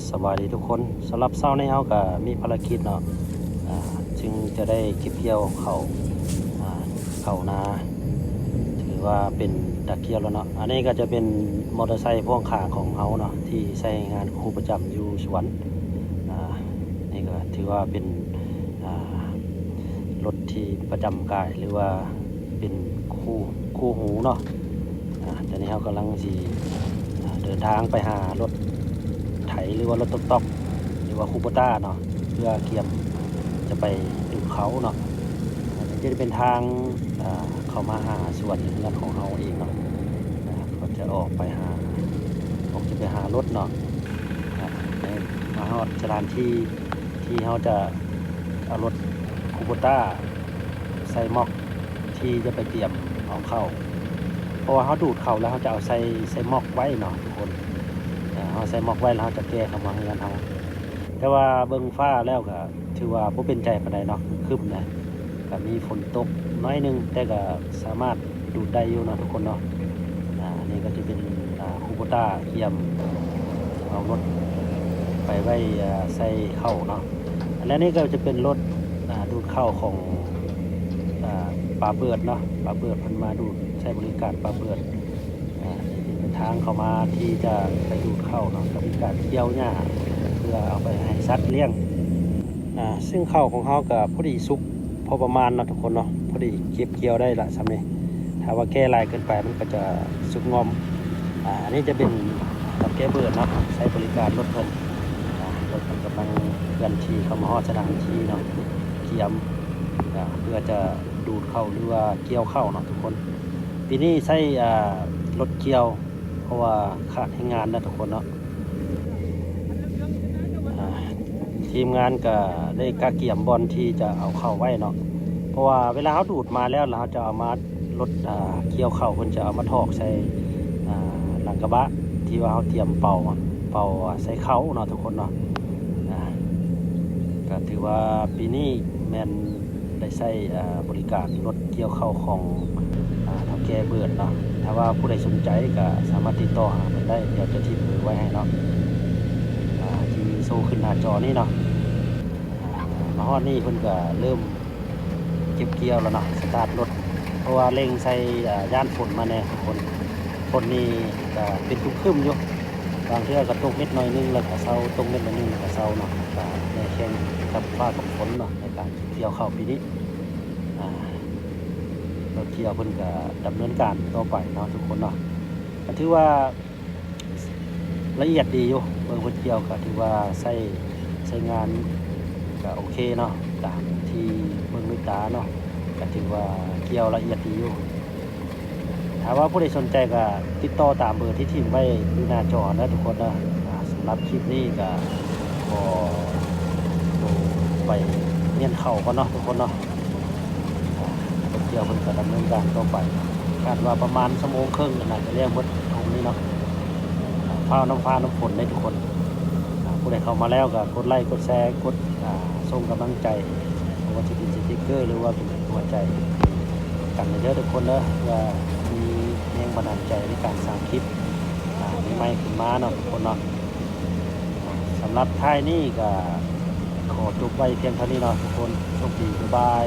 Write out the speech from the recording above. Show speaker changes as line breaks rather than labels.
สวัสดีทุกคนสำหรับเช้าในเฮาก็มีภารกิจเนาะจึงจะได้เก็บเกี่ยวเข้านาถือว่าเป็นดักเกี่ยวแล้วเนาะอันนี้ก็จะเป็นมอเตอร์ไซค์พ่วงข้างของเฮาเนาะที่ใช้งานครูประจำอยู่สวนนี่ก็ถือว่าเป็นรถที่ประจำกายหรือว่าเป็นคู่หูเนาะตอนนี้เฮากำลังสิเดินทางไปหารถไถหรือว่ารถต๊อกหรือว่าคูโบต้าเนาะเพื่อเกี่ยมจะไปดูเขาเนาะจะเป็นทางเข้ามาหาสวนเงินของเราเองเนาะก็จะออกจะไปหารถเนาะมาฮอดสถานที่เขาจะเอารถคูโบต้าใส่ม็อกที่จะไปเตรียมเอาเข้าเพราะว่าเขาดูดเข้าแล้วเขาจะเอาใส่ม็อกไว้เนาะทุกคนเขาใส่ม็อกไว้แล้วเขาจะแก้เข้ามาเงินเขาแต่ว่าเบิ้งฟ้าแล้วก็ถือว่าบ่เป็นใจปานใดเนาะคืบนะก็มีฝนตกน้อยนึงแต่ก็สามารถดูดได้อยู่เนาะทุกคนเนาะนี่ก็จะเป็นคูโบต้าเทียมเอารถไปไว้ใส่เข้าเนาะและนี่ก็จะเป็นรถดูดเข้าของปลาเบิดเนาะปลาเบิดพันมาดูดใช้บริการปลาเบิดเป็นทางเข้ามาที่จะไปดูดเข้าเนาะกับการเกี่ยวหญ้าเพื่อเอาไปให้สัตว์เลี้ยงซึ่งเข้าของเขากับพอดีสุกพอประมาณเนาะทุกคนเนาะพอดีเก็บเกี่ยวได้ละสำเร็จถ้าว่าแก้ลายเกินไปมันก็จะสุกงอมอันนี้จะเป็นกับแก้เบิดเนาะใช้บริการรถเพิ่นรถกำลังเคลื่อนที่เข้ามาฮอดสถานที่เนาะเกี่ยมเพื่อจะดูดเข้าหรือว่าเกี่ยวเข้าเนาะทุกคนปีนี้ใช้รถเกี่ยวเพราะว่าขาดให้งานนะทุกคนเนาะทีมงานก็ได้กะเกี่ยมบอลที่จะเอาเข้าไว้เนาะเพราะว่าเวลาเขาดูดมาแล้วเราจะเอามารถเกี่ยวเข้าคนจะเอามาถอกใส่หลังกระบะที่ว่าเขาเตรียมเป่าใส่เข้าเนาะทุกคนเนาะก็ถือว่าปีนี้แมนได้ใช้บริการรถเกี่ยวเข้าของเท่าแก่เบิดเนาะถ้าว่าผู้ใดสนใจก็สามารถติดต่อหาได้เดี๋ยวจะทิ้งเบอร์ไว้ให้เนาะที่โซ่ขึ้นหน้าจอนี่เนาะมาฮอดนี่เพิ่นก็เริ่มเก็บเกี่ยวแล้วเนาะสตาร์ทรถเพราะว่าเร่งใส่ย่านฝนมาแน่ฝนนี่ก็เป็นทุกคืมอยู่บางเทื่อก็ตกเม็ดน้อยนึงแล้วก็เซาตกเม็ดน้อยนึงแล้วก็เซาเนาะก็ในแข่งกับฟ้ากับฝนเนาะในการเกี่ยวข้าวปีนี้รถเกี่ยวเพิ่นก็ดำเนินการต่อไปเนาะทุกคนเนาะก็ถือว่าละเอียดดีอยู่เบิ่งเพิ่นเกี่ยวก็ถือว่าใช้งานก็โอเคเนาะตามที่เบิ่งด้วยตาเนาะก็ถือว่าเกี่ยวละเอียดดีอยู่ถ้าว่าผู้ใดสนใจก็ติดต่อตามเบอร์ที่ทิ้งไว้ที่หน้าจอนะทุกคนนะสำหรับคลิปนี้ก็ขอไปเรียนเข่าก่อนเนาะทุกคนเนาะรถเกี่ยวมันก็ดำเนินการต่อไปคาดว่าประมาณ1 ชั่วโมงครึ่งน่าจะเรียกหมดตรงนี้เนาะฟ้าน้ำฝนได้ทุกคนผู้ใดเข้ามาแล้วก็กดไลค์กดแชร์กดส่งกำลังใจเพราะว่าจะเป็นสติ๊กเกอร์หรือว่าเป็นหัวใจกันเยอะทุกคนเนาะว่ามีแรงบันดาลใจในการสร้างคลิปใหม่ๆขึ้นมาเนาะทุกคนเนาะสำหรับท้ายนี้ก็ขอจบไว้เพียงเท่านี้เนาะทุกคนโชคดีบ๊ายบาย